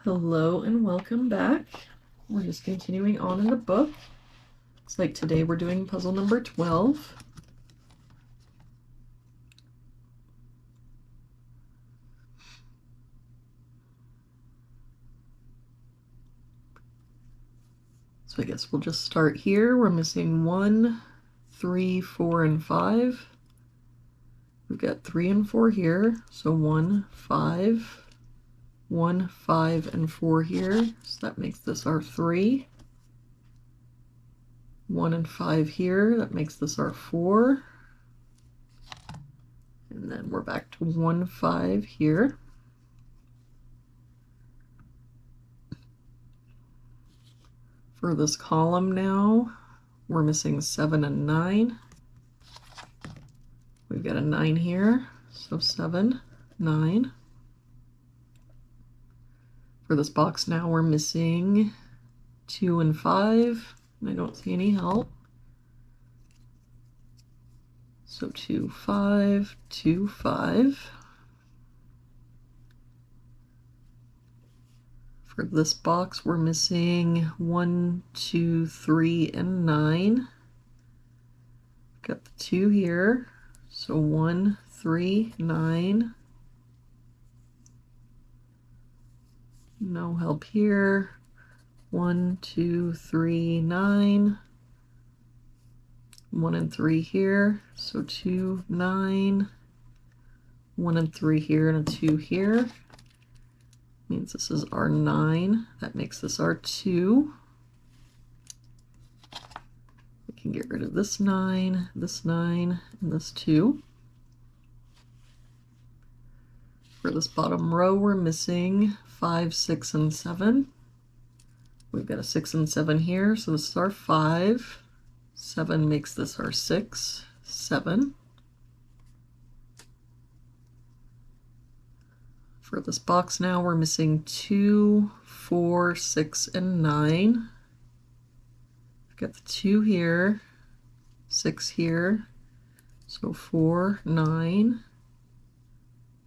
Hello and welcome back. We're just continuing on in the book. Looks like today we're doing puzzle number 12. So I guess we'll just start here. We're missing 1, 3, 4, and 5. We've got 3 and 4 here. So 1, 5, 1, 5, and 4 here. So that makes this our 3. 1 and 5 here. That makes this our 4. And then we're back to 1, 5 here. For this column now, we're missing 7 and 9. We've got a 9 here, so 7, 9. For this box now, we're missing 2 and 5, and I don't see any help. So 2, 5, 2, 5. For this box, we're missing 1, 2, 3, and 9. Got the 2 here, so 1, 3, 9. No help here. 1, 2, 3, 9. 1 and 3 here, so 2, 9. 1 and 3 here and a 2 here. Means this is our 9. That makes this our 2. We can get rid of this 9, and this 2. For this bottom row, we're missing 5, 6, and 7. We've got a 6 and 7 here, so this is our 5. 7 makes this our 6, 7. For this box now, we're missing 2, 4, 6, and 9. We've got the 2 here, 6 here, so 4, 9.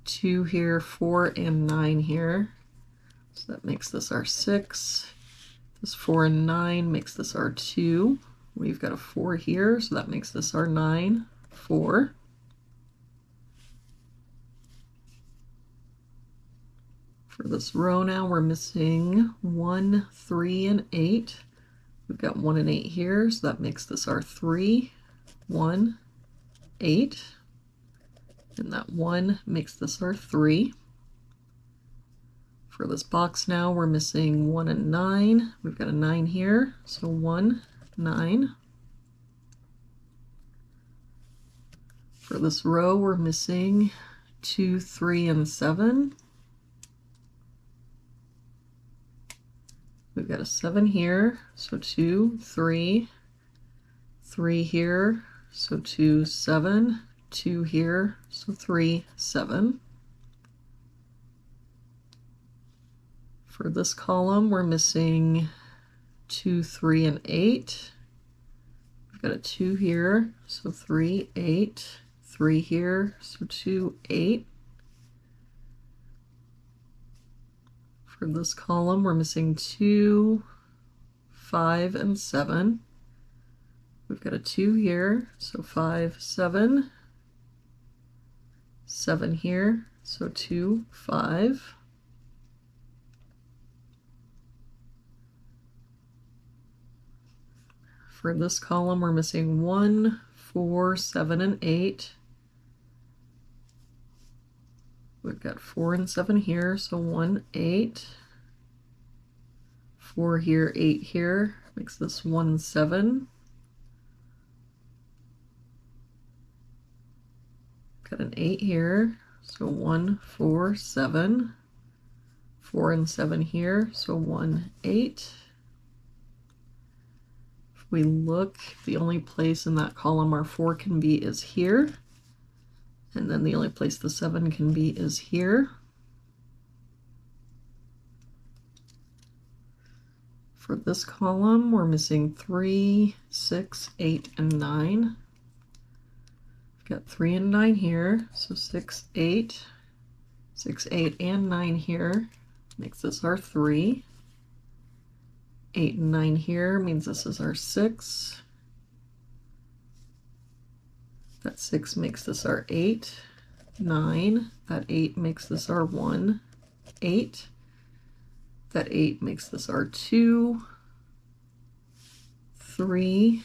2 here, 4, and 9 here. So that makes this our 6. This 4 and 9 makes this our 2. We've got a 4 here, so that makes this our 9, 4. For this row now, we're missing 1, 3, and 8. We've got 1 and 8 here, so that makes this our 3, 1, 8. And that 1 makes this our 3. For this box now, we're missing 1 and 9. We've got a 9 here, so 1, 9. For this row, we're missing 2, 3, and 7. We've got a 7 here, so 2, 3. 3 here, so 2, 7. 2 here, so 3, 7. For this column, we're missing 2, 3, and 8. We've got a 2 here, so 3, 8. 3 here, so 2, 8. For this column, we're missing 2, 5, and 7. We've got a 2 here, so 5, 7. 7 here, so 2, 5. For this column, we're missing 1, 4, 7, and 8. We've got 4 and 7 here, so 1, 8. 4 here, 8 here, makes this 1, 7. Got an 8 here, so 1, 4, 7. 4 and 7 here, so 1, 8. If we look, the only place in that column our 4 can be is here. And then the only place the 7 can be is here. For this column, we're missing 3, 6, 8, and 9. We've got 3 and 9 here, so 6, 8. 6, 8, and 9 here. makes this our 3. 8 and 9 here means this is our 6. That 6 makes this our 8. 9. That 8 makes this our 1. 8. That 8 makes this our 2. 3.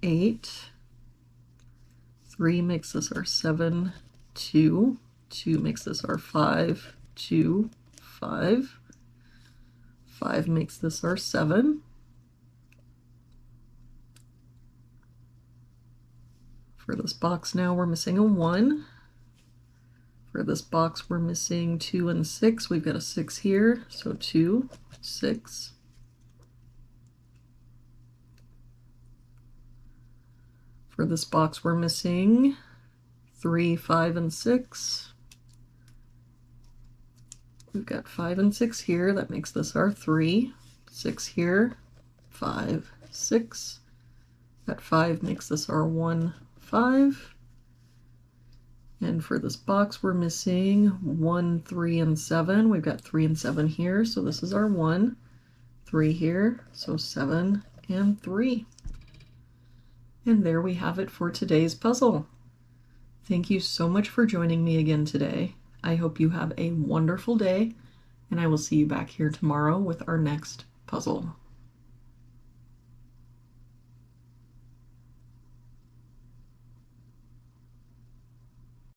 8. 3 makes this our 7. 2. 2 makes this our 5. 2. 5. 5 makes this our 7. For this box now we're missing a 1. For this box we're missing 2 and 6. We've got a 6 here, so 2, 6. For this box we're missing 3, 5, and 6. We've got 5 and 6 here. That makes this our 3. 6 here. 5, 6. That 5 makes this our 1, 5. And for this box, we're missing 1, 3, and 7. We've got 3 and 7 here, so this is our 1. 3 here, so 7 and 3. And there we have it for today's puzzle. Thank you so much for joining me again today. I hope you have a wonderful day, and I will see you back here tomorrow with our next puzzle.